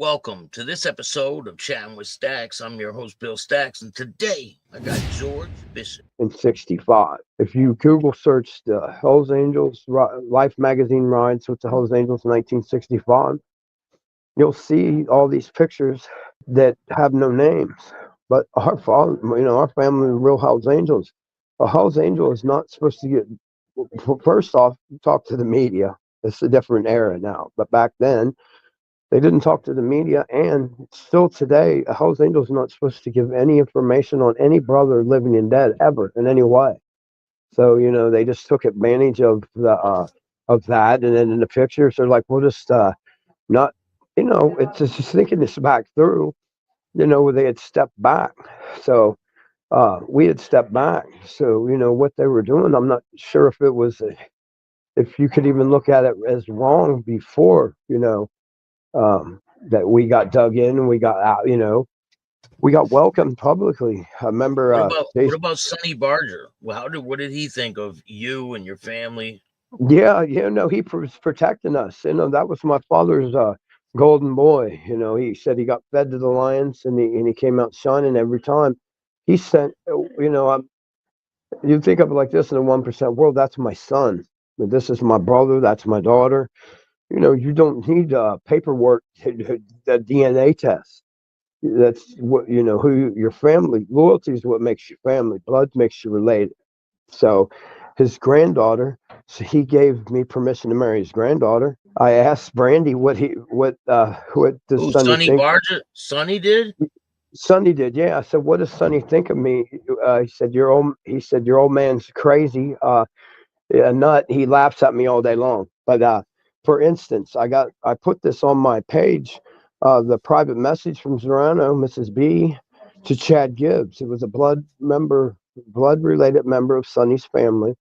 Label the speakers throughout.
Speaker 1: Welcome to this episode of Chatting with Stacks. I'm your host, Bill Stacks, and today I got George Bishop.
Speaker 2: In 65. If you Google search the Hells Angels Life magazine rides with the Hells Angels in 1965, you'll see all these pictures that have no names. But our father, our family were real Hells Angels. A Hells Angel is not supposed to get, first off, talk to the media. It's a different era now. But back then, they didn't talk to the media, and still today, a Hells Angel is not supposed to give any information on any brother living and dead ever in any way. So they just took advantage of that, and then in the pictures, they're like, "We'll just not," it's just thinking this back through. They had stepped back, so we had stepped back. So what they were doing, I'm not sure if it was if you could even look at it as wrong before. That we got dug in and we got out, we got welcomed publicly. I remember
Speaker 1: What about Sonny Barger? Well, what did he think of you and your family?
Speaker 2: yeah, no, he was protecting us. That was my father's golden boy. He said he got fed to the lions, and he came out shining every time. He sent, you think of it like this in a 1% world, that's my son. This is my brother, that's my daughter. You don't need paperwork, the DNA test. That's what who your family loyalty is. What makes you family. Blood makes you related. So his granddaughter, so he gave me permission to marry his granddaughter. I asked Brandy what does
Speaker 1: Who,
Speaker 2: Sonny
Speaker 1: Sonny
Speaker 2: think.
Speaker 1: Barger? Sonny did?
Speaker 2: Sonny did, yeah. I said, what does Sonny think of me? He said your old man's crazy, a nut. He laughs at me all day long. But for instance, I put this on my page, the private message from Zorano, Mrs. B, to Chad Gibbs. It was a blood related member of Sonny's family,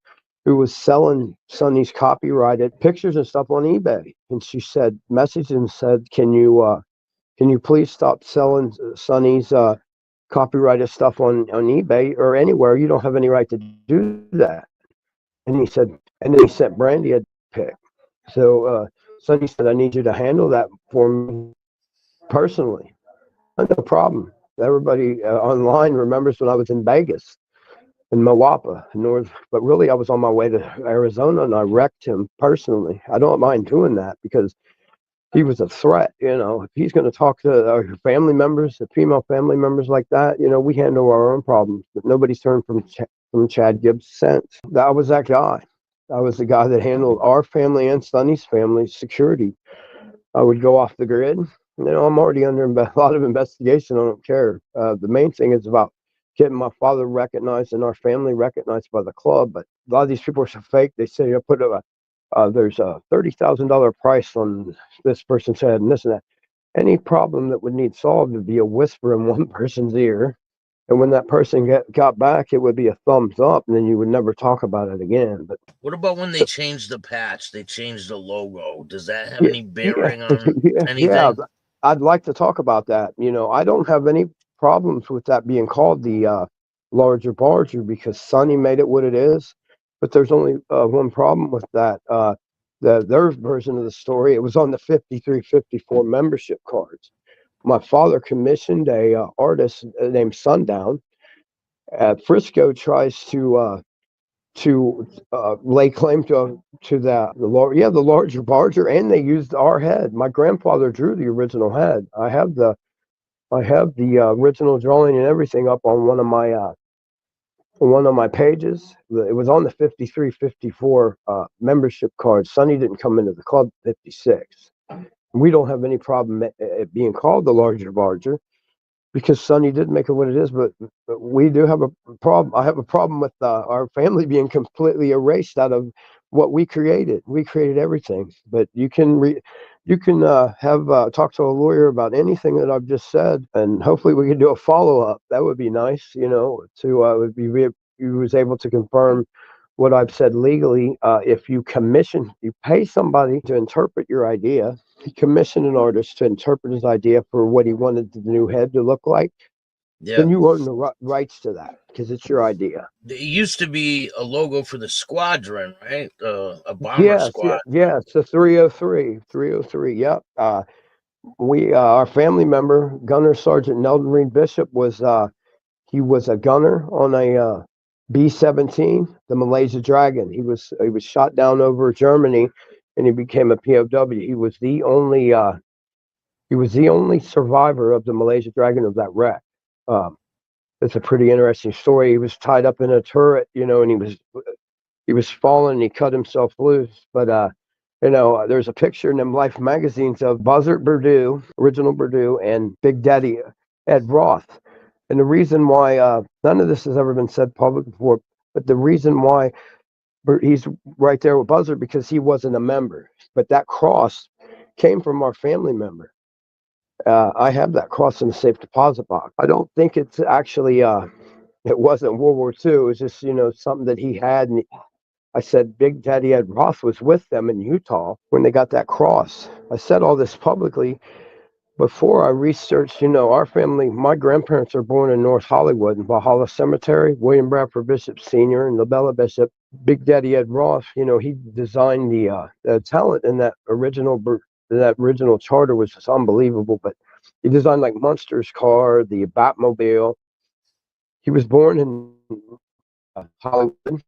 Speaker 2: who was selling Sonny's copyrighted pictures and stuff on eBay. And she said, messaged and said, can you please stop selling Sonny's copyrighted stuff on eBay or anywhere? You don't have any right to do that. And then he sent Brandy a pic. So Sonny said, I need you to handle that for me personally. No problem. Everybody online remembers when I was in Vegas, in Moapa, North. But really, I was on my way to Arizona, and I wrecked him personally. I don't mind doing that because he was a threat. If he's going to talk to our family members, the female family members like that, we handle our own problems. But nobody's turned from Chad Gibbs since. That was that guy. I was the guy that handled our family and Sonny's family security. I would go off the grid. I'm already under a lot of investigation. I don't care. The main thing is about getting my father recognized and our family recognized by the club. But a lot of these people are so fake. They say, there's a $30,000 price on this person's head and this and that. Any problem that would need solved would be a whisper in one person's ear. And when that person got back, it would be a thumbs up, and then you would never talk about it again. But
Speaker 1: What about when they changed the patch? They changed the logo. Does that have
Speaker 2: yeah,
Speaker 1: any bearing on
Speaker 2: yeah,
Speaker 1: anything?
Speaker 2: I'd like to talk about that. I don't have any problems with that being called the larger barger because Sonny made it what it is. But there's only one problem with that. Their version of the story, it was on the 5354 membership cards. My father commissioned a artist named Sundown. Frisco tries to lay claim to the larger barger, and they used our head. My grandfather drew the original head. I have the original drawing and everything up on one of my pages. It was on the 5354 membership card. Sonny didn't come into the club 56. We don't have any problem it being called the larger barger because Sonny did make it what it is, but we do have a problem. I have a problem with our family being completely erased out of what we created. We created everything, but you can have talk to a lawyer about anything that I've just said, and hopefully we can do a follow up. That would be nice, would be he was able to confirm what I've said legally. If you pay somebody to interpret your idea. He commissioned an artist to interpret his idea for what he wanted the new head to look like.
Speaker 1: Yeah.
Speaker 2: Then you own the rights to that because it's your idea.
Speaker 1: It used to be a logo for the squadron, right? A bomber squad.
Speaker 2: Yes, the 303. Yep. our family member, Gunner Sergeant Nelson Reed Bishop, he was a gunner on a B-17, the Malaysia Dragon. He was shot down over Germany, and he became a POW. He was the only survivor of the Malaysia Dragon of that wreck. Um, it's a pretty interesting story. He was tied up in a turret, and he was falling and he cut himself loose. But there's a picture in them Life magazines of Buzzard Purdue, original Purdue, and Big Daddy Ed Roth. And the reason why none of this has ever been said public before, but the reason why he's right there with Buzzard, because he wasn't a member. But that cross came from our family member. I have that cross in the safe deposit box. I don't think it's actually it wasn't World War II. It was just something that he had, and I said Big Daddy Ed Roth was with them in Utah when they got that cross. I said all this publicly before I researched, our family. My grandparents are born in North Hollywood in Valhalla Cemetery. William Bradford Bishop Sr. and Labella Bishop. Big Daddy Ed Roth, he designed the talent in that original charter was just unbelievable. But he designed like Munster's car, the Batmobile. He was born in Hollywood,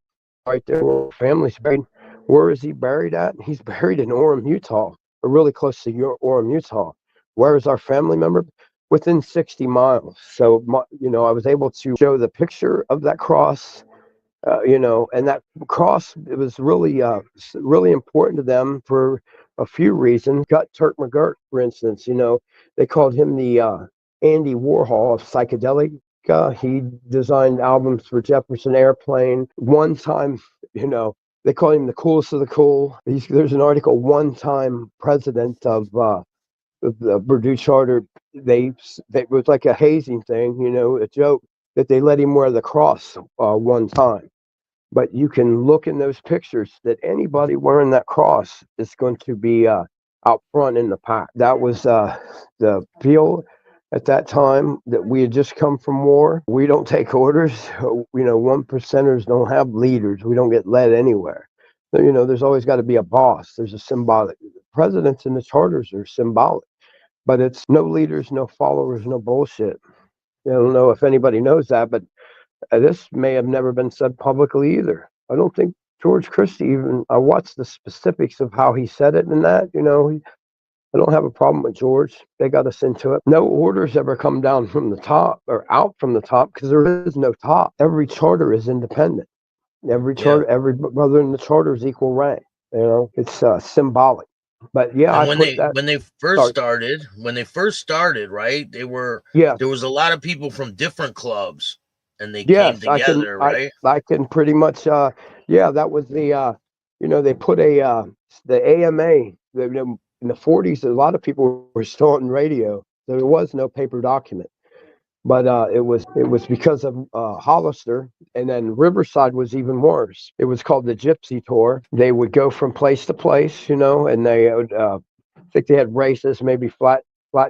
Speaker 2: right there where family's buried. Where is he buried at? He's buried in Orem, Utah, or really close to Orem, Utah. Where is our family member? Within 60 miles. So, I was able to show the picture of that cross, and that cross, it was really, really important to them for a few reasons. Got Turk McGirt, for instance, they called him the Andy Warhol of psychedelic. He designed albums for Jefferson Airplane. One time, they call him the coolest of the cool. There's an article, one time president of the Purdue Charter, it was like a hazing thing, a joke, that they let him wear the cross one time. But you can look in those pictures that anybody wearing that cross is going to be out front in the pack. That was the feel at that time, that we had just come from war. We don't take orders. 1%ers don't have leaders. We don't get led anywhere. There's always got to be a boss. There's a symbolic. Presidents and the charters are symbolic, but it's no leaders, no followers, no bullshit. I don't know if anybody knows that, but this may have never been said publicly either. I don't think George Christie even, I watched the specifics of how he said it and that, I don't have a problem with George. They got us into it. No orders ever come down from the top or out from the top, because there is no top. Every charter is independent. Every charter, every brother in the charter is equal rank. It's symbolic. But yeah,
Speaker 1: And
Speaker 2: I put that.
Speaker 1: when they first started, right?
Speaker 2: Yeah.
Speaker 1: There was a lot of people from different clubs, and they came
Speaker 2: Yes,
Speaker 1: together, right?
Speaker 2: I can pretty much. Yeah, that was the. They put the AMA. In the 40s, a lot of people were still on radio. There was no paper document, but it was because of Hollister, and then Riverside was even worse. It was called the Gypsy Tour. They would go from place to place, and they would. I think they had races, maybe flat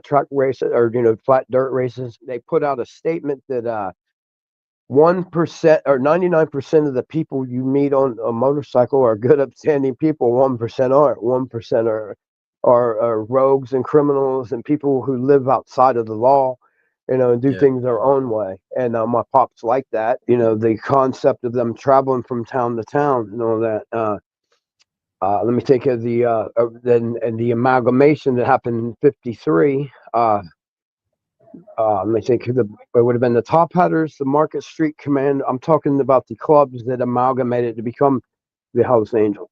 Speaker 2: track races, or flat dirt races. They put out a statement that 1% or 99% of the people you meet on a motorcycle are good, upstanding people. 1% aren't. 1% are rogues and criminals and people who live outside of the law, and do things their own way. And my pops like that. The concept of them traveling from town to town and all that. Let me take the amalgamation that happened in '53. Let me think. It would have been the Top Hatters, the Market Street Command. I'm talking about the clubs that amalgamated to become the Hells Angels.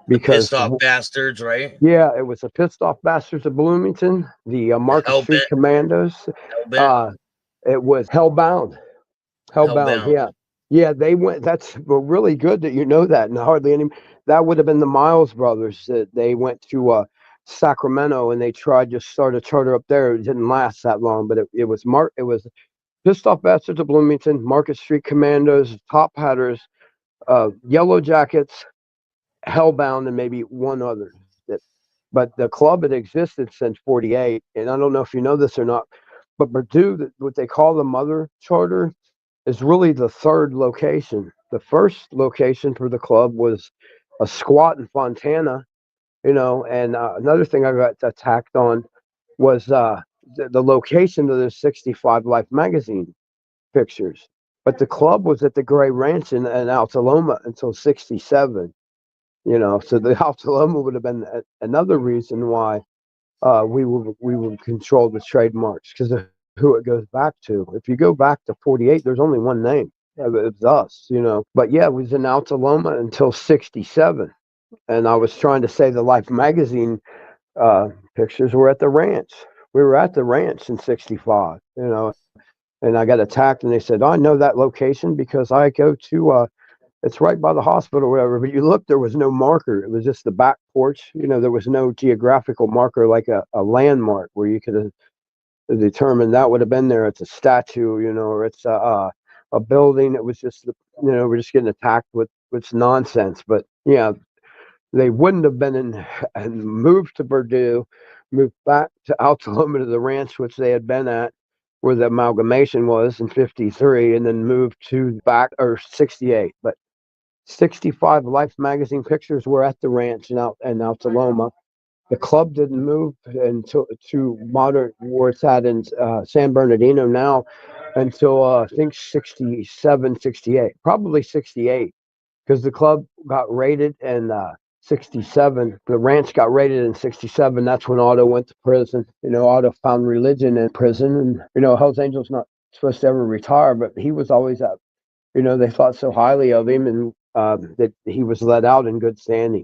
Speaker 1: The pissed off bastards, right?
Speaker 2: Yeah, it was the Pissed Off Bastards of Bloomington, the Market Street Commandos. It was Hellbound. Yeah. Yeah, they went. That's really good that you know that. And hardly any. That would have been the Miles Brothers. That they went to Sacramento and they tried to start a charter up there. It didn't last that long, but it was Pissed Off Bastards of Bloomington, Market Street Commandos, Top Hatters, Yellow Jackets, Hellbound, and maybe one other. But the club had existed since '48, and I don't know if you know this or not, but Purdue, what they call the mother charter, is really the third location. The first location for the club was a squat in Fontana, and another thing I got attacked on was the location of the 65 Life magazine pictures. But the club was at the Gray Ranch in Altaloma until 67. So the Altaloma would have been another reason why we would control the trademarks because of who it goes back to. If you go back to 48, there's only one name. It was us. But yeah, it was in Altaloma until 67. And I was trying to say the Life magazine pictures were at the ranch. We were at the ranch in 65, and I got attacked and they said, I know that location because I go to, it's right by the hospital or whatever. But you look, there was no marker. It was just the back porch. There was no geographical marker like a landmark where you could have determined that would have been there. It's a statue, or it's a building. It was just, we're just getting attacked with nonsense. But yeah, they wouldn't have been in and moved to Purdue, moved back to Altaloma to the ranch, which they had been at, where the amalgamation was in 53, and then moved to back or 68. But 65 Life magazine pictures were at the ranch in Altaloma. The club didn't move until to modern where it's at in San Bernardino now until I think 67, 68, probably 68, because the club got raided in 67. The ranch got raided in 67. That's when Otto went to prison. Otto found religion in prison, and Hell's Angel's not supposed to ever retire, but he was always up. They thought so highly of him, and that he was let out in good standing.